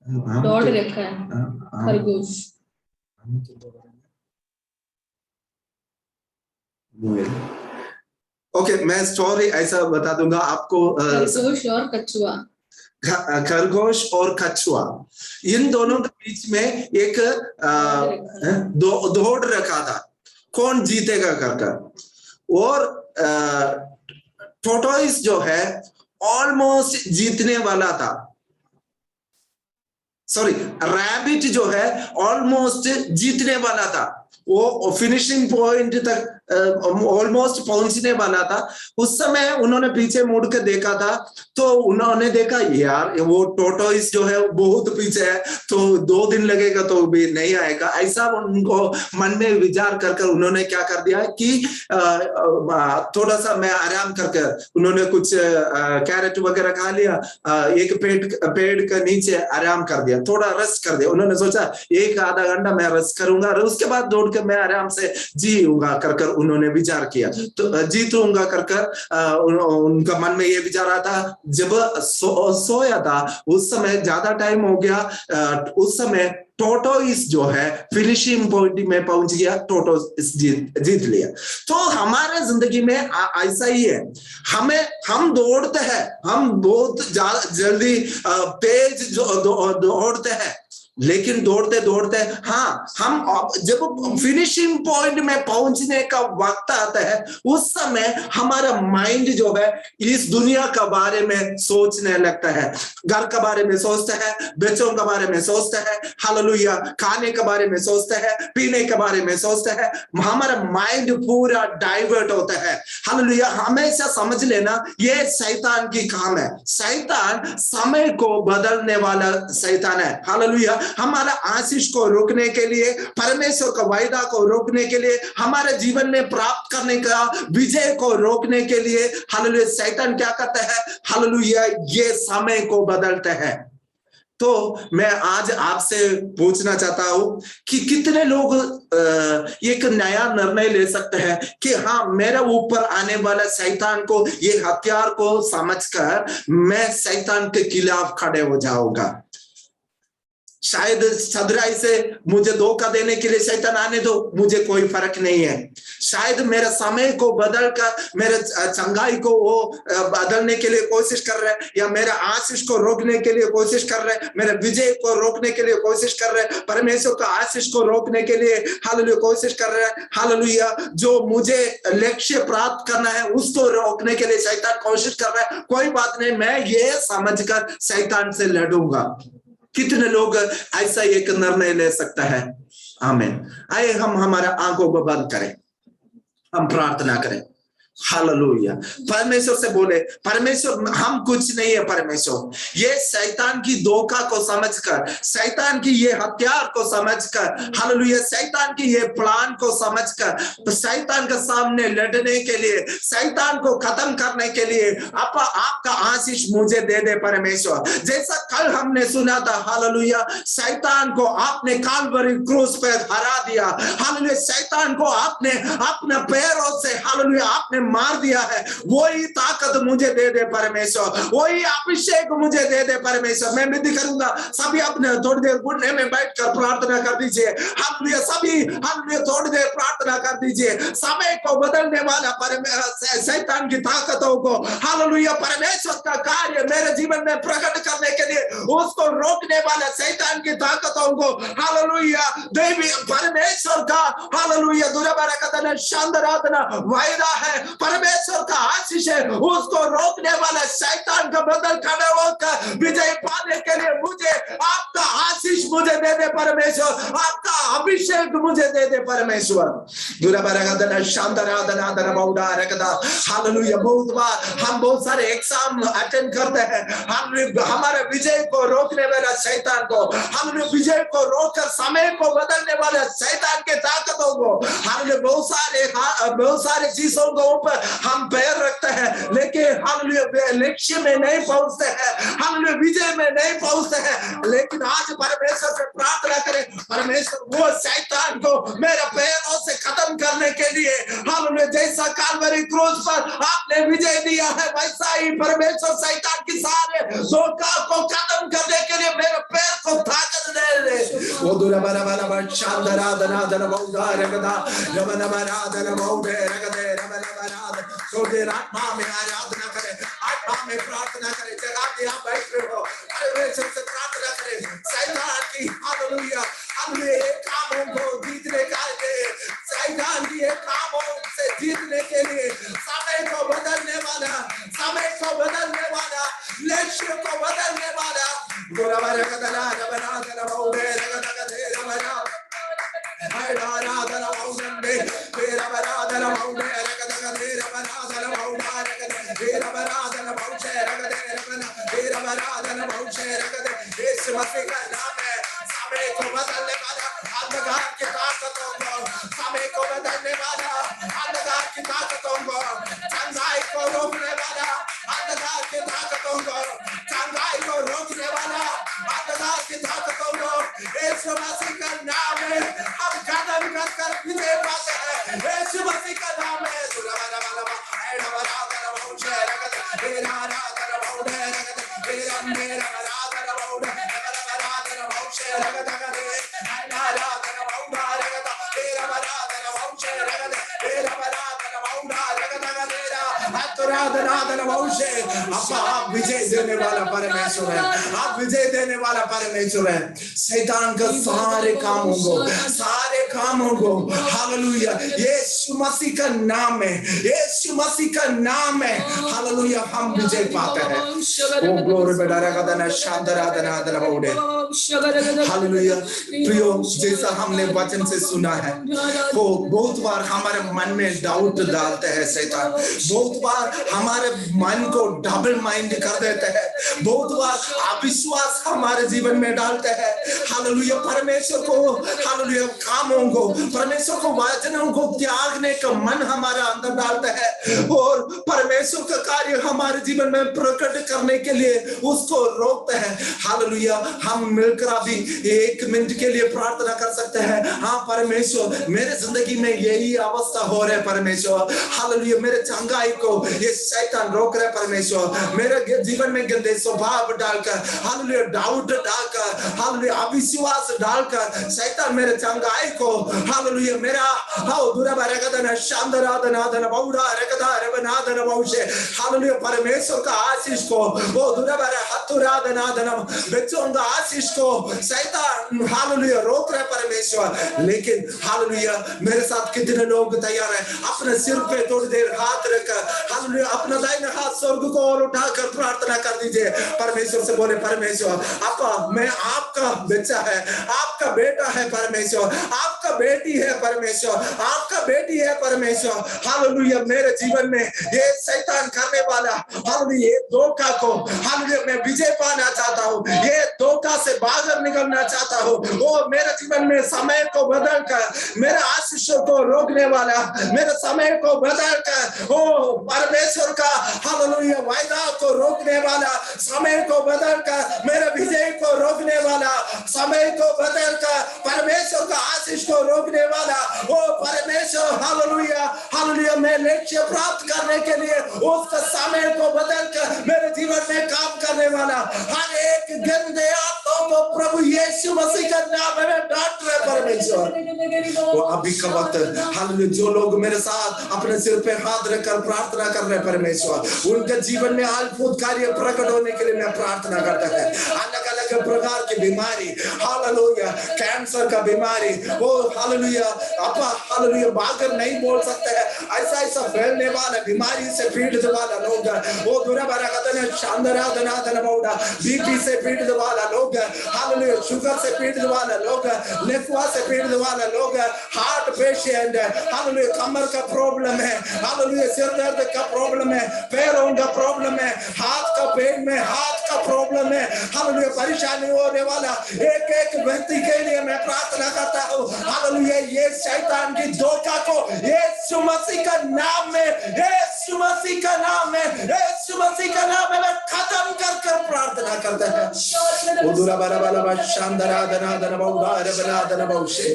दौड़ रखा है खरगोश। ओके, मैं स्टोरी ऐसा बता दूंगा आपको। खरगोश और कछुआ, खरगोश और कछुआ, इन दोनों के बीच में एक दौड़ रखा था, कौन जीतेगा कर। और टोटोइस जो है ऑलमोस्ट जीतने वाला था, सॉरी रैबिट जो है ऑलमोस्ट जीतने वाला था, वो फिनिशिंग पॉइंट तक ऑलमोस्ट पहुंचने वाला था। उस समय उन्होंने पीछे मुड़ के देखा था, तो उन्होंने देखा यार वो टोटोइस जो है बहुत पीछे है, तो 2 दिन लगेगा तो भी नहीं आएगा। ऐसा उनको मन में विचार कर उन्होंने क्या कर दिया कि थोड़ा सा मैं आराम करके, उन्होंने कुछ कैरेट वगैरह खा लिया, एक पेड़ के नीचे आराम कर दिया, थोड़ा रेस्ट कर दिया। उन्होंने सोचा 1-आधा घंटा मैं रेस्ट करूंगा और उसके बाद दौड़ के मैं आराम से जीऊंगा कर उन्होंने विचार किया, तो जीतूंगा कर उनका मन में ये विचार आता। जब सोया था उस समय ज्यादा टाइम हो गया, उस समय टोटोइस जो है फिनिशिंग पॉइंट में पहुंच गया, टोटोइस जीत लिया। तो हमारे जिंदगी में ऐसा ही है, हम दौड़ते हैं, हम बहुत जल्दी तेज दौड़ते हैं, लेकिन दौड़ते दौड़ते हम जब फिनिशिंग पॉइंट में पहुंचने का वक्त आता है, उस समय हमारा माइंड जो है इस दुनिया का बारे में सोचने लगता है, घर के बारे में सोचता है, बच्चों के बारे में सोचता है, हालेलुया, खाने के बारे में सोचता है, पीने के बारे में सोचता है। हमारा माइंड पूरा डाइवर्ट होता है। हालेलुया, हमेशा समझ लेना ये शैतान की काम है। शैतान समय को बदलने वाला शैतान है। हालेलुया, हमारा आशीष को रोकने के लिए, परमेश्वर का वायदा को रोकने के लिए, हमारे जीवन में प्राप्त करने का विजय को रोकने के लिए, हालेलुया, शैतान क्या करता है, हालेलुया, ये समय को बदलता है। तो मैं आज आपसे पूछना चाहता हूं कि कितने लोग एक नया निर्णय ले सकते हैं कि हाँ, मेरे ऊपर आने वाला शैतान को, ये हथियार को समझकर मैं शैतान के खिलाफ खड़े हो जाऊंगा। शायद सदराई से मुझे धोखा देने के लिए शैतान आने दो, मुझे कोई फर्क नहीं है। शायद मेरे समय को बदलकर मेरे चंगाई को वो बदलने के लिए कोशिश कर रहे हैं, या मेरे आशीष को रोकने के लिए कोशिश कर रहे हैं, मेरे विजय को रोकने के लिए कोशिश कर रहे हैं, परमेश्वर का आशीष को रोकने के लिए हालेलुया कोशिश कर रहे हैं। हालेलुया, जो मुझे लक्ष्य प्राप्त करना है उसको रोकने के लिए शैतान कोशिश कर रहा है। कोई बात नहीं, मैं ये समझकर शैतान से लड़ूंगा। कितने लोग ऐसा एक निर्णय ले सकता है? आमीन। आइए हम हमारे आंखों को बंद करें, हम प्रार्थना करें। हालेलुया, परमेश्वर से बोले, परमेश्वर हम कुछ नहीं है, परमेश्वर ये शैतान की धोखा को समझकर, शैतान की ये हथियार को समझकर, हालेलुया, शैतान की ये प्लान को समझकर, शैतान के सामने लड़ने के लिए, शैतान को खत्म करने के लिए आपका आशीष मुझे दे दे परमेश्वर। जैसा कल हमने सुना था, हालेलुया, शैतान को आपने काल्वरी क्रूस पे हरा दिया। हालेलुया, शैतान को आपने अपने पैरों से, हालेलुया, आपने मार दिया है, वही ताकत मुझे दे दे परमेश्वर, वही अभिषेक मुझे दे दे परमेश्वर। मैं विनती करूंगा सभी अपने थोड़ी देर घुटने में बैठकर प्रार्थना कर दीजिए। हालेलुया, सभी हालेलुया थोड़ी देर प्रार्थना कर दीजिए। समय को बदलने वाला शैतान की ताकतों को हालेलुया परमेश्वर का कार्य मेरे जीवन में प्रकट करने के लिए उसको रोकने वाला शैतान की ताकतों को हालेलुया देवी परमेश्वर का हालेलुया दुर्बरकतन शांतराधना वायदा है, परमेश्वर का आशीष है, उसको रोकने वाला शैतान का बदल खड़े होकर विजय पाने के लिए मुझे आपका आशीष मुझे दे दे परमेश्वर, आपका अभिषेक मुझे दे दे परमेश्वर। दुर्बरकतन शांतराधना हालेलुया। बहुत बार हम बहुत सारे एग्जाम अटेंड करते हैं, हम हमारे विजय को रोकने वाला शैतान को, हम विजय को रोककर समय को बदलने वाले शैतान के ताकतों को हम बहुत सारे चीजों के ऊपर हम पैर रखते हैं, लेकिन हम लक्ष्य में नहीं पहुंचते हैं, हम विजय में नहीं पहुंचते हैं। लेकिन आज परमेश्वर से प्रार्थना करें, परमेश्वर वो शैतान को मेरे पैरों से खत्म करने के लिए हमने जैसा काल्वरी क्रूस पर आपने विजय दिया है, वैसा ही परमेश्वर शैतान की सारे धोखा को खत्म करने के लिए मेरे पैर को ताकत दे दे। वो दुर्बरबरबर शांतराधना धनबौधा रगदा रमनमराधन बौधे रगदे रमनमराध छोटे आत्मा में आराधना करें, आत्मा में प्रार्थना करें। जगह पे आप बैठ रहे हो, परमेश्वर से प्रार्थना करें। शैतान की हालेलुया हमने एक कामों को जीतने का शैतान की एक कामों से जीतने के लिए समय को बदलने वाला, समय को बदलने वाला, लक्ष्य को बदलने वाला गुरबरकदना रबनादन बौधे रगदगदे रबना हैदारादन बौधे बेरबरादन बौधे रगदगदे रबनादन बौधा रगदे रबरादन बौधे रगदे रबना बेरबरादन बौधे रगदे। यीशु मसीह का नाम है समय को बदलने वाला, अंधकार की ताकतों को समय को बदलने वाला, अंधकार की ताकतों को चंगाई को रोकने वाला, अंधकार की ताकतों को चंगाई को रोकने वाला, अंधकार की ताकतों को यीशु मसीह का नाम है हम कदम कर विजय पाते हैं। यीशु मसीह का नाम है आप विजय देने वाला परमेश्वर है, आप विजय देने वाला परमेश्वर है। शैतान का सारे कामों को हालेलुया यीशु मसीह का नाम है, यीशु मसीह का नाम है हालेलुया हम विजय पाते हैं। ओ ग्लोरी बेडाराधना शांतराधना धनबौधे हालेलुया। प्रियो, जैसा हमने वचन से सुना है वो बहुत बार हमारे मन में डाउट डालते हैं शैतान, बहुत बार हमारे मन को डबल माइंड कर देते हैं, बहुत बार अविश्वास हमारे जीवन में डालते हैं हालेलुया। परमेश्वर को हालेलुया कामों को, परमेश्वर को वचनों को त्यागने का मन हमारे अंदर डालते हैं और परमेश्वर का कार्य हमारे जीवन में प्रकट करने के लिए उसको रोकते हैं हालेलुया। हम मिलकर अभी एक मिनट के लिए प्रार्थना कर सकते हैं। हाँ परमेश्वर, मेरे जिंदगी में यही अवस्था हो रहा है परमेश्वर हालेलुया, मेरे चंगाई को ये शैतान रोक रहा है परमेश्वर, मेरे जीवन में गंदे स्वभाव डालकर हालेलुया, डाउट डालकर हालेलुया, अविश्वास डालकर शैतान मेरे चंगाई को हालेलुया, मेरा हाउ दुर्बरकदन शांतराधनाधन बौधा रगदा रबनाधन बौशे हालेलुया, परमेश्वर का आशीष को वो दुर्बर हतुराधनाधन बच्चों का आशीष को शैतान हालेलुया रोक रहा है परमेश्वर। लेकिन हालेलुया मेरे साथ कितने लोग तैयार हैं अपने सिर पे थोड़ी देर हाथ रखकर हालेलुया, अपना दाहिना हाथ स्वर्ग को और उठाकर प्रार्थना कर दीजिए। परमेश्वर से बोले, परमेश्वर आपका, मैं आपका बच्चा है, आपका बेटा है परमेश्वर, आपका बेटी है परमेश्वर, आपका बेटी है परमेश्वर हालेलुया। मेरे जीवन में ये शैतान करने वाला हालेलुया ये धोखा को हालेलुया मैं विजय पाना चाहता हूँ, ये धोखा से बाहर निकलना चाहता हूँ। वो मेरे जीवन में समय को बदल कर मेरे आशीषों को रोकने वाला, मेरे समय को बदल कर ओ परमेश्वर का हालेलुया वायदा को रोकने वाला, समय को बदलकर मेरे विजय को रोकने वाला, समय को बदलकर परमेश्वर का आशीष को रोकने वाला, ओ परमेश्वर हालेलुया हालेलुया मैं लक्ष्य प्राप्त करने के लिए उस समय को बदलकर मेरे जीवन में काम करने वाला, हर एक गंदे आत्माओं को प्रभु यीशु मसीह का नाम में डांट रहे परमेश्वर। वो अभी का वक्त हालेलुया जो लोग मेरे साथ अपने सिर पे हाथ रखकर प्रार्थना कर रहे परमेश्वर, उनके जीवन में अद्भुत कार्य प्रकट होने के लिए मैं प्रार्थना करता है। अलग अलग प्रकार की बीमारी हालेलुया, कैंसर का बीमारी, वो हालेलुया आपा हालेलुया भागकर नहीं बोल सकते हैं, ऐसा ऐसा फैलने वाला बीमारी से पीड़ित वाला लोग, वो दुरा बरा कहते हैं शानदार धना मौड़ा, बीपी से पीड़ित वाला लोग हालेलुया, शुगर से पीड़ित वाला लोग, लिफा से पीड़ित वाला लोग, हार्ट पेशेंट हालेलुया, कमर का प्रॉब्लम है हालेलुया, सिर दर्द का प्रॉब्लम है, पैरों का प्रॉब्लम है, हाथ का पेन में हाथ का प्रॉब्लम है हालेलुया, परेशानी होने वाला एक एक व्यक्ति के लिए मैं प्रार्थना करता हूँ हालेलुया, ये शैतान की धोखा को यीशु मसीह का नाम में, यीशु मसीह का नाम में, यीशु मसीह का नाम में मैं खत्म कर प्रार्थना करता है। उदुरा बरा बरा बा शानदार धना धना बहुड़ा बना धना बहुशे।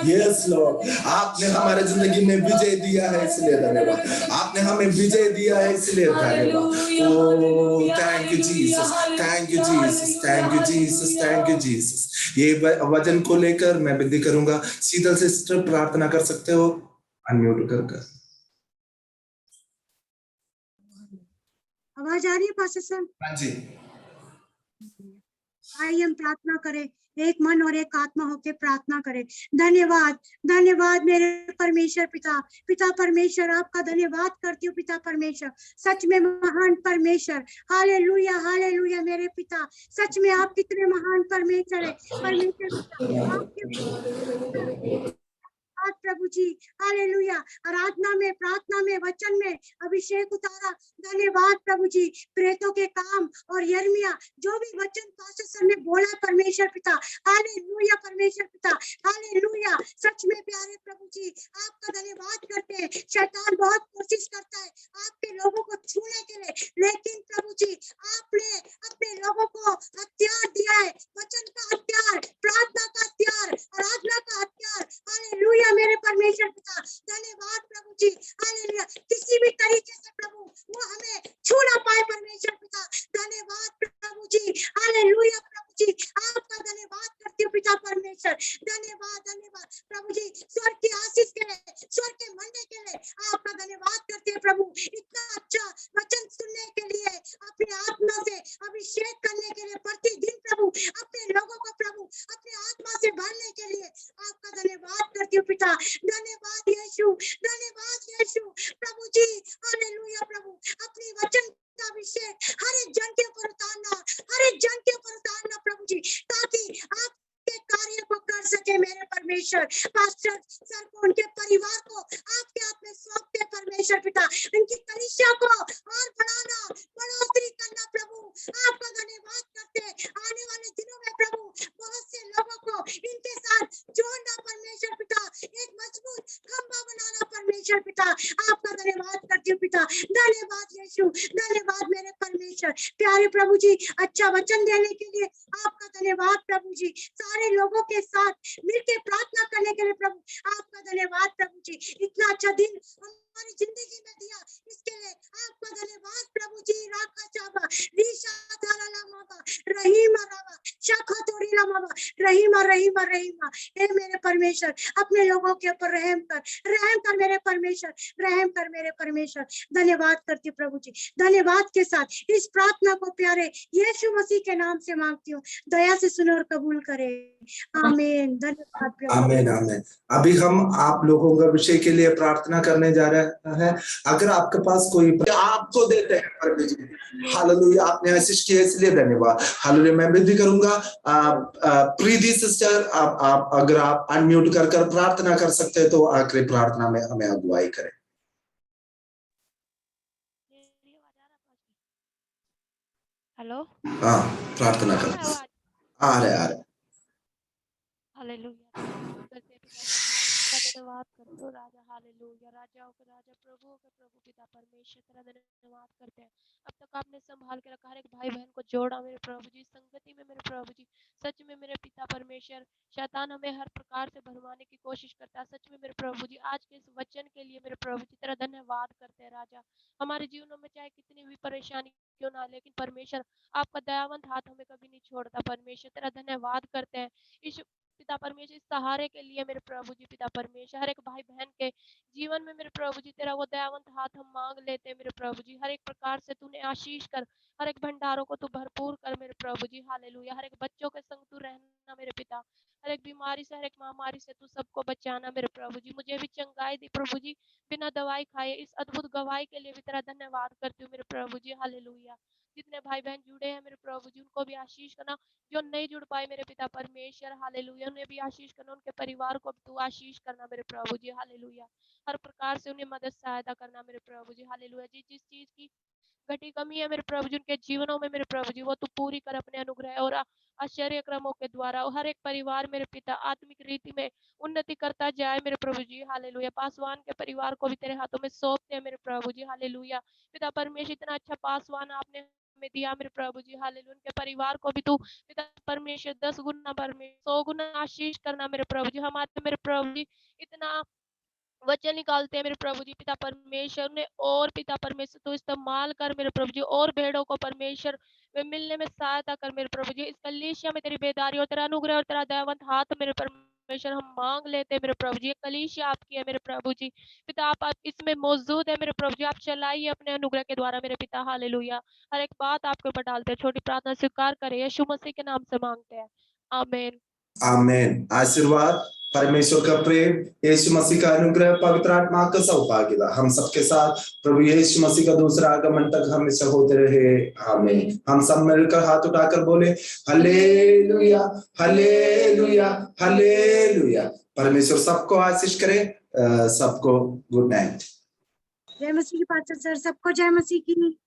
यस लॉर्ड, आपने हमारे जिंदगी में विजय दिया है इसलिए धन्यवाद, आपने हमें विजय दिया है इसलिए धन्यवाद। Oh thank you Jesus, thank you Jesus, thank you Jesus, thank you Jesus. ये वचन को लेकर मैं विनती करूंगा, शीतल सिस्टर प्रार्थना कर सकते हो अनम्यूट कर। आवाज आ रही है पास्टर सर? हाँ जी। आइए हम प्रार्थना करें, एक मन और एक आत्मा होकर प्रार्थना करें। धन्यवाद, धन्यवाद मेरे परमेश्वर पिता, पिता परमेश्वर आपका धन्यवाद करती हूँ पिता परमेश्वर, सच में महान परमेश्वर। हालेलुया हालेलुया मेरे पिता, सच में आप कितने महान परमेश्वर है परमेश्वर पिता, आपके प्रभु जी हालेलुया। आराधना में, प्रार्थना में, वचन में अभिषेक उतारा, धन्यवाद प्रभु जी। प्रेतों के काम और यिर्मयाह जो भी वचन पास्टर सर ने बोला परमेश्वर पिता, हालेलुया परमेश्वर पिता, हालेलुया। सच में प्यारे प्रभु जी आपका धन्यवाद करते हैं। शैतान बहुत कोशिश करता है आपके लोगों को छूने के लिए, लेकिन प्रभु जी आपने अपने लोगों को हथियार दिया है, वचन का हथियार, प्रार्थना का हथियार, आराधना का हथियार। हालेलुया मेरे परमेश्वर पिता, धन्यवाद प्रभु जी हालेलुया। किसी भी तरीके से प्रभु वो हमें छू ना पाए परमेश्वर पिता, धन्यवाद प्रभु जी हालेलुया। प्रभु जी आपका धन्यवाद करती हूँ पिता परमेश्वर, धन्यवाद धन्यवाद प्रभु जी। स्वर्ग की आशीष के लिए, स्वर्ग के मंडे के लिए आपका धन्यवाद करते हैं प्रभु। इतना अच्छा वचन सुनने के लिए, अपनी आत्मा से अभिषेक करने के लिए प्रतिदिन प्रभु, अपने लोगों को प्रभु अपने आत्मा से भरने के लिए आपका धन्यवाद करती हूँ पिता। धन्यवाद यीशु, धन्यवाद यीशु प्रभु जी हालेलुया। प्रभु अपनी वचन का अभिषेक हर एक जन के ऊपर उतारना, हर एक जन के ऊपर उतारना प्रभु जी, ताकि आप के कार्य को कर सके मेरे परमेश्वर। पास्टर सर को, उनके परिवार को आपके हाथ में सौंपते परमेश्वर पिता, उनकी कलीसिया को और बढ़ाना, बढ़ोतरी करना प्रभु, आपका धन्यवाद करते। आने वाले दिनों में प्रभु बहुत से लोगों को इनके साथ जोड़ना परमेश्वर पिता, एक मजबूत खंभा बनाना परमेश्वर पिता, आपका धन्यवाद करती हूँ पिता। धन्यवाद यीशु, धन्यवाद मेरे परमेश्वर। प्यारे प्रभु जी अच्छा वचन देने के लिए आपका धन्यवाद प्रभु जी। सारे लोगों के साथ मिलकर प्रार्थना करने के लिए प्रभु आपका धन्यवाद प्रभु जी। इतना अच्छा दिन हमारी जिंदगी में दिया, इसके लिए आपका धन्यवाद प्रभु जी। राखा चाबा रीशा धारा माबा रहीमा रावा शाखा तोड़ी माबा रहीमा रहीमा रहीमा। हे मेरे परमेश्वर अपने लोगों के ऊपर रहम कर मेरे परमेश्वर, रहम कर मेरे परमेश्वर। धन्यवाद करती हूँ प्रभु जी। धन्यवाद के साथ इस प्रार्थना को प्यारे यीशु मसीह के नाम से मांगती हूँ, दया से सुनो और कबूल करे। आमीन। धन्यवाद प्रभु। आमीन आमीन। अभी हम आप लोगों का विषय के लिए प्रार्थना करने जा रहे हैं। अगर आपके पास कोई आपको देते हैं परमेश्वर हालेलुया, आपने आशीष किया इसलिए धन्यवाद हालेलुया। मैं विनती करूंगा प्रीति सिस्टर, आप अगर आप अनम्यूट कर प्रार्थना कर सकते हैं तो आखिरी प्रार्थना में हमें अगुवाई करें। हेलो, हाँ प्रार्थना कर आ रहे हालेलुया। धन्यवाद करते हो राजा। हालेलुया। राजाओं के राजा, प्रभुओं के प्रभु, पिता परमेश्वर तेरा धन्यवाद करते हैं। अब तक आपने संभाल के रखा, हर एक भाई बहन को जोड़ा मेरे प्रभु जी संगति में मेरे प्रभु जी। सच में मेरे पिता परमेश्वर, शैतान हमें हर प्रकार से भरमाने की कोशिश करता है। सच में मेरे प्रभु जी आज के इस वचन के लिए मेरे प्रभु जी तेरा धन्यवाद करते हैं राजा। हमारे जीवनों में चाहे कितनी भी परेशानी क्यों ना, लेकिन परमेश्वर आपका दयावंत हाथ हमें कभी नहीं छोड़ता। परमेश्वर तेरा धन्यवाद करते हैं इस पिता परमेश्वर इस सहारे के लिए मेरे प्रभु जी। पिता परमेश्वर हर एक भाई बहन के जीवन में मेरे प्रभु जी तेरा वो दयावंत हाथ हम मांग लेते हैं मेरे प्रभु जी। हर एक प्रकार से तूने आशीष कर, हर एक भंडारों को तू भरपूर कर मेरे प्रभु जी। हालेलुया। हर एक बच्चों के संग तू रहना मेरे पिता, हर एक बीमारी से, हर एक महामारी से तू सबको बचाना मेरे प्रभु जी। मुझे भी चंगाई दी प्रभु जी, बिना दवाई खाए। इस अद्भुत गवाही के लिए भी तेरा धन्यवाद करती हूँ मेरे प्रभु जी। हालेलुया। जितने भाई बहन जुड़े हैं मेरे प्रभु जी, उनको भी आशीष करना। जो नहीं जुड़ पाए मेरे पिता परमेश्वर, हालेलुया, उन्हें भी आशीष करना। उनके परिवार को भी तू आशीष करना मेरे प्रभु जी। हालेलुया। हर प्रकार से उन्हें मदद सहायता करना मेरे प्रभु जी। हालेलुया। जिस जिस चीज की घटी कमी है मेरे प्रभु जी उनके जीवनों में मेरे प्रभु जी, वो तू पूरी कर अपने अनुग्रह और आश्चर्य क्रमों के द्वारा। और हर एक परिवार मेरे पिता आत्मिक रीति में उन्नति करता जाए मेरे प्रभु जी। हालेलुया। पासवान के परिवार को भी तेरे हाथों में सौंपते हैं मेरे प्रभु जी। हालेलुया। पिता परमेश्वर इतना अच्छा पासवान आपने हमें दिया मेरे प्रभु जी। हालेलुया। उनके परिवार को भी तू पिता परमेश्वर 10 गुना परमेश्वर 100 गुना आशीष करना मेरे प्रभु जी। हमारे मेरे प्रभु जी इतना वचन निकालते हैं मेरे प्रभु जी। पिता परमेश्वर ने और पिता परमेश्वर तो इस्तेमाल कर मेरे प्रभु जी, और भेड़ों को परमेश्वर वे मिलने में सहायता कर मेरे प्रभु जी। इस कलीसिया में तेरी बेदारी और तेरा अनुग्रह और तेरा दयावंत हाथ मेरे परमेश्वर हम मांग लेते हैं मेरे प्रभु जी। ये कलीसिया आपकी है मेरे प्रभु जी। पिता आप इसमें मौजूद है मेरे प्रभु जी। आप चलाइए अपने अनुग्रह के द्वारा मेरे पिता। हालेलुया। हर एक बात आपके ऊपर डालते हैं। छोटी प्रार्थना स्वीकार करें, यीशु मसीह के नाम से मांगते हैं, आमीन। आमेन। आशीर्वाद, परमेश्वर का प्रेम, यीशु मसीह का अनुग्रह, पवित्र आत्मा का सौभाग्यता हम सबके साथ प्रभु यीशु मसीह का दूसरा आगमन तक हमेशा होते रहे। आमीन। हम सब मिलकर हाथ उठाकर बोले हालेलुया, हालेलुया, हालेलुया। परमेश्वर सबको आशीष करे। सबको गुड नाइट। जय मसीह की पास्टर सर, सबको जय मसीह की।